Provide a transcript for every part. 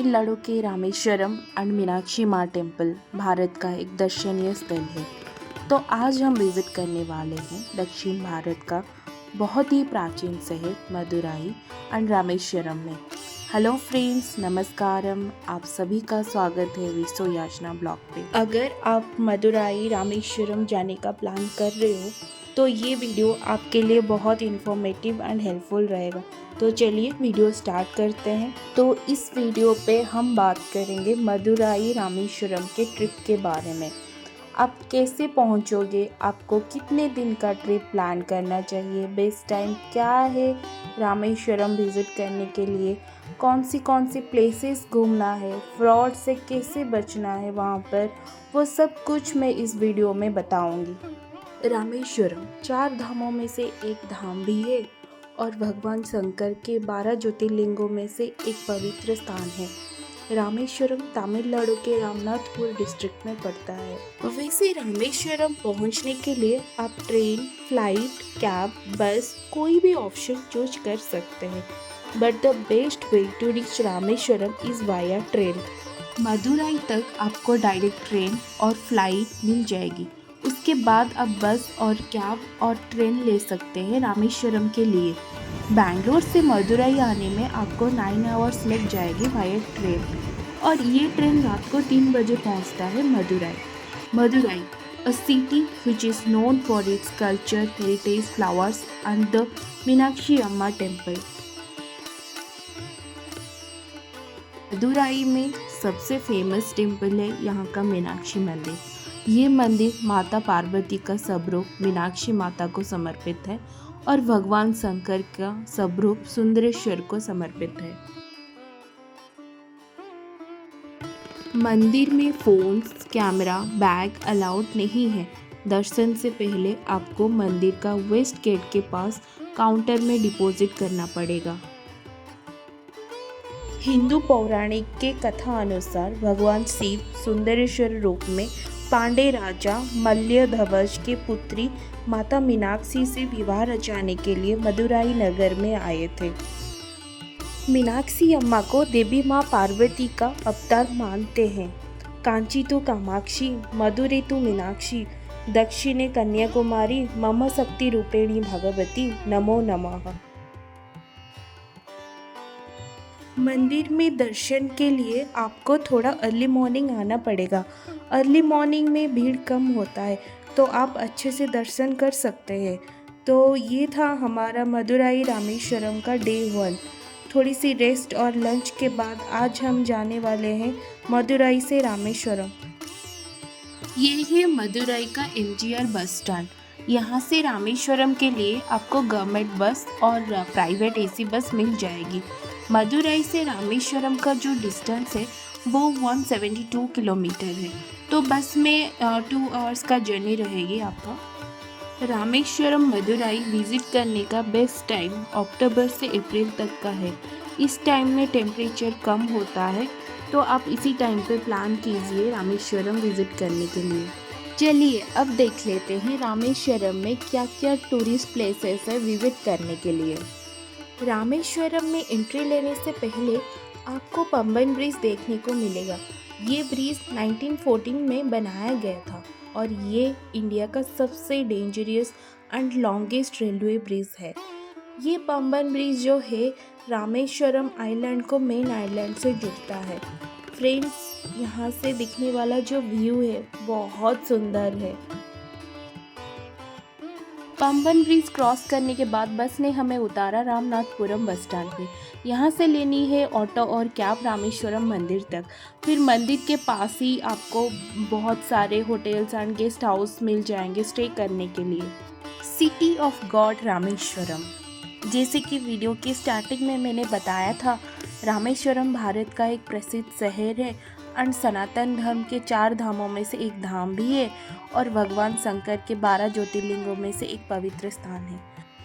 तमिलनाडु के रामेश्वरम एंड मीनाक्षी माँ टेम्पल भारत का एक दर्शनीय स्थल है। तो आज हम विज़िट करने वाले हैं दक्षिण भारत का बहुत ही प्राचीन शहर मदुराई एंड रामेश्वरम में। हेलो फ्रेंड्स, नमस्कारम। आप सभी का स्वागत है विश्व याचना ब्लॉग पे। अगर आप मदुराई रामेश्वरम जाने का प्लान कर रहे हो तो ये वीडियो आपके लिए बहुत इन्फॉर्मेटिव एंड हेल्पफुल रहेगा। तो चलिए वीडियो स्टार्ट करते हैं। तो इस वीडियो पे हम बात करेंगे मदुराई रामेश्वरम के ट्रिप के बारे में। आप कैसे पहुंचोगे, आपको कितने दिन का ट्रिप प्लान करना चाहिए, बेस्ट टाइम क्या है रामेश्वरम विज़िट करने के लिए, कौन सी प्लेसेस घूमना है, फ्रॉड से कैसे बचना है वहाँ पर, वो सब कुछ मैं इस वीडियो में बताऊंगी। रामेश्वरम 4 धामों में से एक धाम भी है और भगवान शंकर के 12 ज्योतिर्लिंगों में से एक पवित्र स्थान है। रामेश्वरम तमिलनाडु के रामनाथपुर डिस्ट्रिक्ट में पड़ता है। वैसे रामेश्वरम पहुंचने के लिए आप ट्रेन, फ्लाइट, कैब, बस कोई भी ऑप्शन चूज कर सकते हैं, but the best way to reach Rameswaram is via train. Madurai तक आपको डायरेक्ट ट्रेन और फ्लाइट मिल जाएगी। उसके बाद आप बस और कैब और ट्रेन ले सकते हैं रामेश्वरम के लिए। बैंगलोर से मदुराई आने में आपको 9 आवर्स लग जाएगी वाया ट्रेन, और ये ट्रेन रात को 3 बजे पहुंचता है Madurai. Madurai, a city which is known for its culture, heritage, flowers and the Meenakshi अम्मा टेम्पल। मदुराई में सबसे फेमस टेम्पल है यहाँ का मीनाक्षी मंदिर। ये मंदिर माता पार्वती का स्वरूप मीनाक्षी माता को समर्पित है और भगवान शंकर का स्वरूप सुंदरेश्वर को समर्पित है। मंदिर में फोन्स, कैमरा, बैग अलाउड नहीं है। दर्शन से पहले आपको मंदिर का वेस्ट गेट के पास काउंटर में डिपॉजिट करना पड़ेगा। हिंदू पौराणिक के कथा अनुसार भगवान शिव सुंदरेश्वर रूप में पांडे राजा मल्यध्वज के पुत्री माता मीनाक्षी से विवाह रचाने के लिए मदुराई नगर में आए थे। मीनाक्षी अम्मा को देवी माँ पार्वती का अवतार मानते हैं। कांची तो कामाक्षी, मधुरे तो मीनाक्षी, दक्षिणे कन्याकुमारी, मम शक्ति रूपेणी भगवती, नमो नमः। मंदिर में दर्शन के लिए आपको थोड़ा अर्ली मॉर्निंग आना पड़ेगा। अर्ली मॉर्निंग में भीड़ कम होता है तो आप अच्छे से दर्शन कर सकते हैं। तो ये था हमारा मदुराई रामेश्वरम का डे 1। थोड़ी सी रेस्ट और लंच के बाद आज हम जाने वाले हैं मदुराई से रामेश्वरम। ये है मदुराई का MGR बस स्टैंड। यहाँ से रामेश्वरम के लिए आपको गवर्नमेंट बस और प्राइवेट AC बस मिल जाएगी। मदुराई से रामेश्वरम का जो डिस्टेंस है वो 172 किलोमीटर है, तो बस में 2 आवर्स का जर्नी रहेगी आपका। रामेश्वरम मदुराई विज़िट करने का बेस्ट टाइम अक्टूबर से अप्रैल तक का है। इस टाइम में टेम्परेचर कम होता है, तो आप इसी टाइम पे प्लान कीजिए रामेश्वरम विज़िट करने के लिए। चलिए अब देख लेते हैं रामेश्वरम में क्या क्या टूरिस्ट प्लेसेस है विज़िट करने के लिए। रामेश्वरम में एंट्री लेने से पहले आपको पंबन ब्रिज देखने को मिलेगा। ये ब्रिज 1914 में बनाया गया था और ये इंडिया का सबसे dangerous and longest railway bridge है। ये पंबन ब्रिज जो है रामेश्वरम आइलैंड को मेन आइलैंड से जुड़ता है। फ्रेंड्स, यहाँ से दिखने वाला जो व्यू है बहुत सुंदर है। पंबन ब्रिज क्रॉस करने के बाद बस ने हमें उतारा रामनाथपुरम बस स्टैंड पे। यहाँ से लेनी है ऑटो और कैब रामेश्वरम मंदिर तक। फिर मंदिर के पास ही आपको बहुत सारे होटल्स एंड गेस्ट हाउस मिल जाएंगे स्टे करने के लिए। सिटी ऑफ गॉड रामेश्वरम, जैसे कि वीडियो की स्टार्टिंग में मैंने बताया था, रामेश्वरम भारत का एक प्रसिद्ध शहर है एंड सनातन धर्म के 4 धामों में से एक धाम भी है और भगवान शंकर के 12 ज्योतिर्लिंगों में से एक पवित्र स्थान है।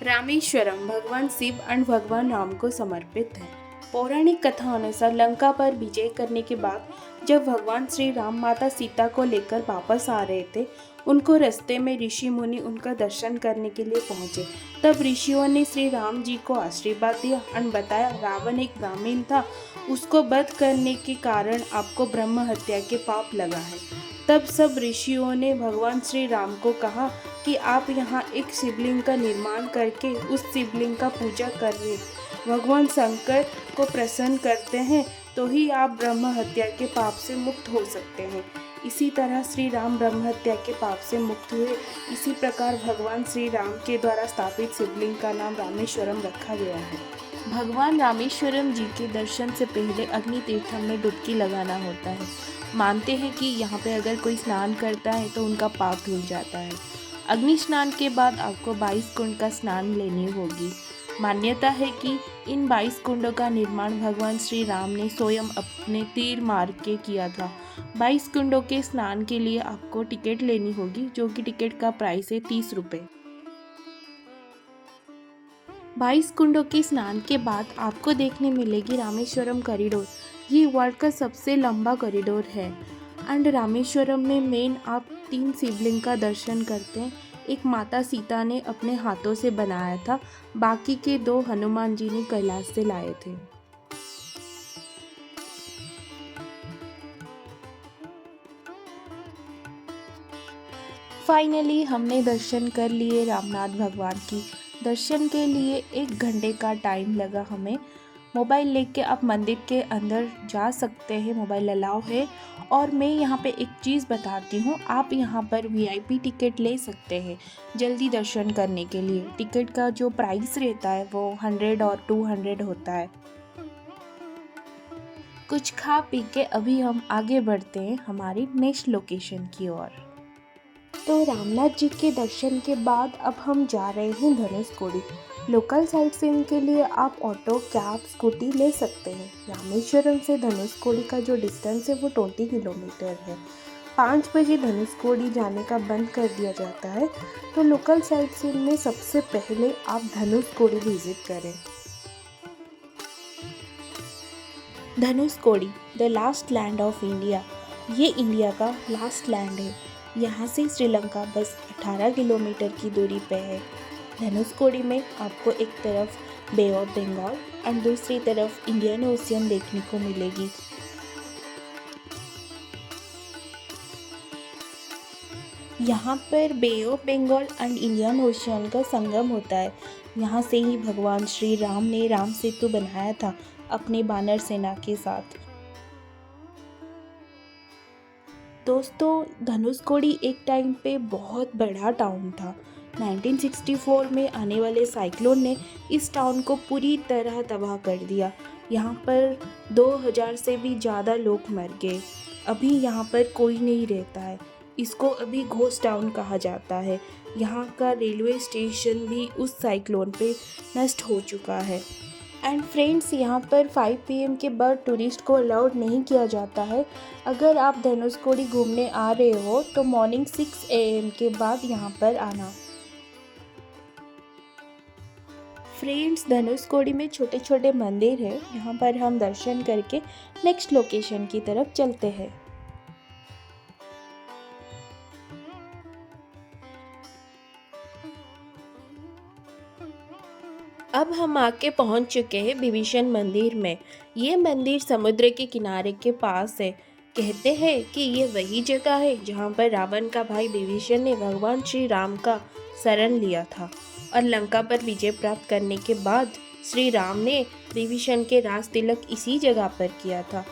रामेश्वरम भगवान शिव एंड भगवान राम को समर्पित है। पौराणिक कथा अनुसार लंका पर विजय करने के बाद जब भगवान श्री राम माता सीता को लेकर वापस आ रहे थे, उनको रास्ते में ऋषि मुनि उनका दर्शन करने के लिए पहुंचे। तब ऋषियों ने श्री राम जी को आशीर्वाद दिया और बताया, रावण एक ब्राह्मण था, उसको वध करने के कारण आपको ब्रह्म हत्या के पाप लगा है। तब सब ऋषियों ने भगवान श्री राम को कहा कि आप यहाँ एक शिवलिंग का निर्माण करके उस शिवलिंग का पूजा कर रहे, भगवान शंकर को प्रसन्न करते हैं तो ही आप ब्रह्म हत्या के पाप से मुक्त हो सकते हैं। इसी तरह श्री राम ब्रह्म हत्या के पाप से मुक्त हुए। इसी प्रकार भगवान श्री राम के द्वारा स्थापित शिवलिंग का नाम रामेश्वरम रखा गया है। भगवान रामेश्वरम जी के दर्शन से पहले अग्नि तीर्थम में डुबकी लगाना होता है। मानते हैं कि यहाँ पे अगर कोई स्नान करता है तो उनका पाप धुल जाता है। अग्नि स्नान के बाद आपको 22 कुंड का स्नान लेनी होगी। मान्यता है कि इन 22 कुंडों का निर्माण भगवान श्री राम ने स्वयं अपने तीर मार के किया था। 22 कुंडों के स्नान के लिए आपको टिकट लेनी होगी, जो कि टिकट का प्राइस है 30 रुपये। 22 कुंडों के स्नान के बाद आपको देखने मिलेगी रामेश्वरम कॉरिडोर। ये वर्ल्ड का सबसे लंबा कॉरिडोर है। एंड रामेश्वरम में मेन आप 3 शिवलिंग का दर्शन करते हैं। एक माता सीता ने अपने हाथों से बनाया था, बाकी के 2 हनुमान जी ने कैलाश से लाए थे। फाइनली हमने दर्शन कर लिए रामनाथ भगवान की। दर्शन के लिए 1 घंटे का टाइम लगा हमें। मोबाइल लेके आप मंदिर के अंदर जा सकते हैं, मोबाइल अलाउ है। और मैं यहाँ पे एक चीज़ बताती हूँ, आप यहाँ पर वीआईपी टिकट ले सकते हैं जल्दी दर्शन करने के लिए। टिकट का जो प्राइस रहता है वो 100 और 200 होता है। कुछ खा पी के अभी हम आगे बढ़ते हैं हमारी नेक्स्ट लोकेशन की ओर। तो रामनाथ जी के दर्शन के बाद अब हम जा रहे हैं धनुषकोडी। लोकल साइट सीइंग के लिए आप ऑटो, कैब, स्कूटी ले सकते हैं। रामेश्वरम से धनुषकोडी का जो डिस्टेंस है वो 20 किलोमीटर है। 5 बजे धनुषकोडी जाने का बंद कर दिया जाता है। तो लोकल साइट सीइंग में सबसे पहले आप धनुषकोडी विजिट करें। Dhanushkodi the last land of India. ये इंडिया का लास्ट लैंड है। यहाँ से श्रीलंका बस 18 किलोमीटर की दूरी पे है। धनुषकोडी में आपको एक तरफ बे ऑफ बंगाल और दूसरी तरफ इंडियन ओशियन देखने को मिलेगी। यहाँ पर Bay of Bengal and Indian Ocean का संगम होता है। यहाँ से ही भगवान श्री राम ने राम सेतु बनाया था अपने बानर सेना के साथ। दोस्तों, धनुषकोडी एक टाइम पे बहुत बड़ा टाउन था। 1964 में आने वाले साइक्लोन ने इस टाउन को पूरी तरह तबाह कर दिया। यहाँ पर 2000 से भी ज़्यादा लोग मर गए। अभी यहाँ पर कोई नहीं रहता है। इसको अभी घोस्ट टाउन कहा जाता है। यहाँ का रेलवे स्टेशन भी उस साइक्लोन पे नष्ट हो चुका है। एंड फ्रेंड्स, यहाँ पर 5 PM के बाद टूरिस्ट को अलाउड नहीं किया जाता है। अगर आप धनुषकोडी घूमने आ रहे हो तो मॉर्निंग 6 AM के बाद यहाँ पर आना। फ्रेंड्स, धनुषकोडी में छोटे छोटे मंदिर है। यहाँ पर हम दर्शन करके नेक्स्ट लोकेशन की तरफ चलते हैं। अब हम आके पहुंच चुके हैं विभीषण मंदिर में। ये मंदिर समुद्र के किनारे के पास है। कहते हैं कि ये वही जगह है जहाँ पर रावण का भाई विभीषण ने भगवान श्री राम का शरण लिया था और लंका पर विजय प्राप्त करने के बाद श्री राम ने विभीषण के राज तिलक इसी जगह पर किया था।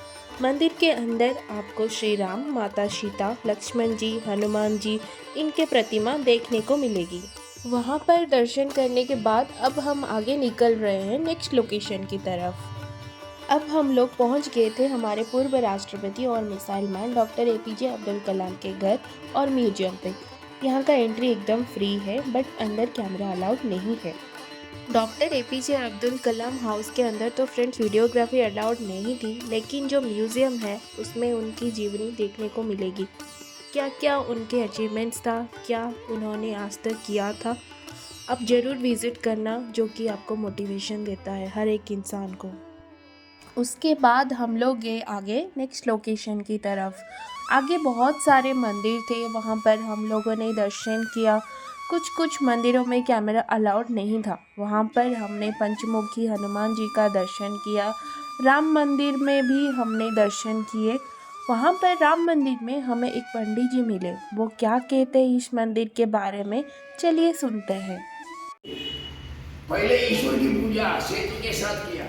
मंदिर के अंदर आपको श्री राम, माता सीता, लक्ष्मण जी, हनुमान जी, इनके प्रतिमा देखने को मिलेगी। वहाँ पर दर्शन करने के बाद अब हम आगे निकल रहे हैं नेक्स्ट लोकेशन की तरफ। अब हम लोग पहुँच गए थे हमारे पूर्व राष्ट्रपति और missile man doctor APJ Abdul Kalam के घर और म्यूजियम पे। यहाँ का एंट्री एकदम फ्री है, बट अंदर कैमरा अलाउड नहीं है। डॉक्टर APJ अब्दुल कलाम हाउस के अंदर तो फ्रेंड्स वीडियोग्राफी अलाउड नहीं थी, लेकिन जो म्यूज़ियम है उसमें उनकी जीवनी देखने को मिलेगी। क्या क्या उनके अचीवमेंट्स था, क्या उन्होंने आज तक किया था। आप ज़रूर विज़िट करना, जो कि आपको मोटिवेशन देता है हर एक इंसान को। उसके बाद हम लोग गए आगे नेक्स्ट लोकेशन की तरफ। आगे बहुत सारे मंदिर थे, वहाँ पर हम लोगों ने दर्शन किया। कुछ कुछ मंदिरों में कैमरा अलाउड नहीं था, वहाँ पर हमने पंचमुखी हनुमान जी का दर्शन किया। राम मंदिर में भी हमने दर्शन किए। वहाँ पर राम मंदिर में हमें एक पंडित जी मिले, वो क्या कहते हैं इस मंदिर के बारे में, चलिए सुनते हैं। पहले ईश्वर की पूजा सेतु के साथ किया।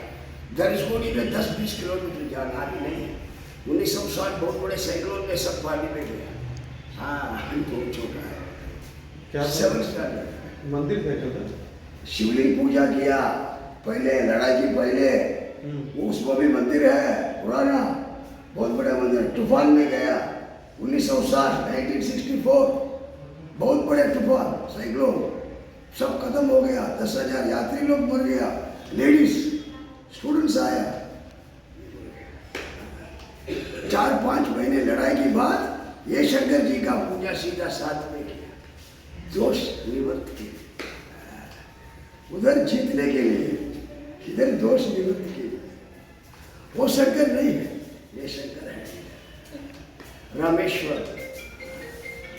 धनुषकोडी में 10-20 किलोमीटर जाना भी नहीं है। 1960 बहुत बड़े साइक्लोन में सब पानी में गया। हाँ, हमको छोटा है क्या 7 स्टार मंदिर देखा था? शिवलिंग पूजा किया। पहले लड़ाई की पहले उसमें भी मंदिर है पुराना, बहुत बड़ा मंदिर। तूफान में गया 1960 1964, बहुत बड़े तूफान साइक्लोन, सब खत्म हो गया। 10,000 यात्री लोग मर गया, लेडीज स्टूडेंट्स आया। 4-5 महीने लड़ाई के बाद ये शंकर जी का पूजा सीधा साथ में किया, दोष निवृत्त किया। उधर जीतने के लिए, इधर दोष निवृत्त किया। वो शंकर नहीं है, ये शंकर है रामेश्वर।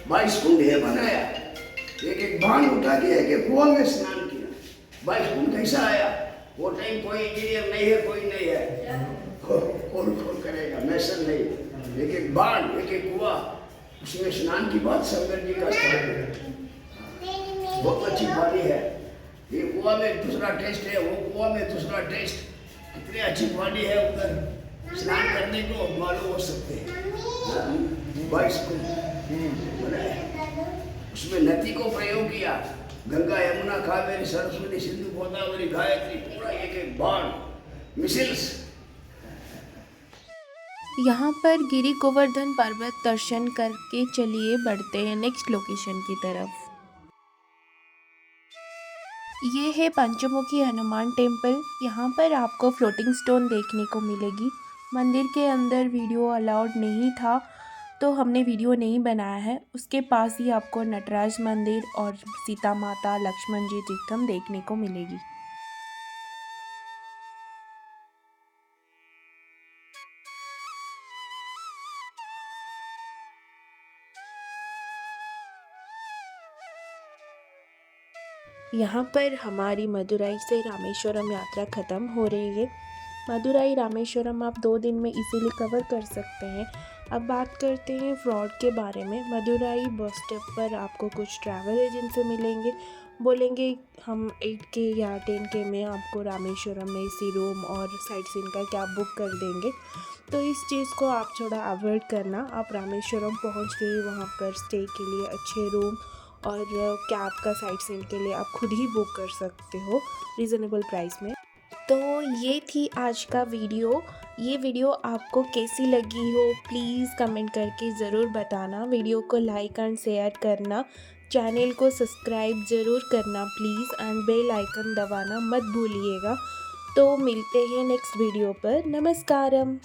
22 कुंड है बनाया, एक बाण उठा के एक कुआं में स्नान किया। 22 कुंड कैसा आया? वो टाइम कोई इंजीनियर नहीं है, कोई नहीं है, कौन करेगा, मैसन नहीं। एक बाण एक कुआं, उसमें स्नान की बात शंकर जी का स्थान है। बहुत अच्छी पानी है। ये कुआं में दूसरा टेस्ट है, वो कुआं में दूसरा टेस्ट। कितनी अच्छी पानी है, उधर स्नान करने को मालूम हो सकते हैं। 22 उसमें नदी को प्रयोग किया। गंगा यमुना कावेरी सरस्वती सिंधु गोदावरी गायत्री, पूरा एक बाण मिसिल्स। यहाँ पर गिरी गोवर्धन पर्वत दर्शन करके चलिए बढ़ते हैं नेक्स्ट लोकेशन की तरफ। ये है पंचमुखी हनुमान टेम्पल। यहाँ पर आपको फ्लोटिंग स्टोन देखने को मिलेगी। मंदिर के अंदर वीडियो अलाउड नहीं था, तो हमने वीडियो नहीं बनाया है। उसके पास ही आपको नटराज मंदिर और सीता माता लक्ष्मण जी तीर्थम देखने को मिलेगी। यहाँ पर हमारी मदुराई से रामेश्वरम यात्रा ख़त्म हो रही है। मदुराई रामेश्वरम आप 2 दिन में इजीली कवर कर सकते हैं। अब बात करते हैं फ्रॉड के बारे में। मदुराई बस स्टॉप पर आपको कुछ ट्रैवल एजेंट से मिलेंगे, बोलेंगे हम 8K या 10K में आपको रामेश्वरम में इसी रूम और साइट सीन का कैब बुक कर देंगे। तो इस चीज़ को आप थोड़ा अवॉइड करना। आप रामेश्वरम पहुँच गए, वहाँ पर स्टे के लिए अच्छे रूम और कैब का साइट सीन के लिए आप खुद ही बुक कर सकते हो रीज़नेबल प्राइस में। तो ये थी आज का वीडियो। ये वीडियो आपको कैसी लगी हो प्लीज़ कमेंट करके ज़रूर बताना। वीडियो को लाइक एंड शेयर करना, चैनल को सब्सक्राइब ज़रूर करना प्लीज़, एंड बेल आइकन दबाना मत भूलिएगा। तो मिलते हैं नेक्स्ट वीडियो पर। नमस्कारम।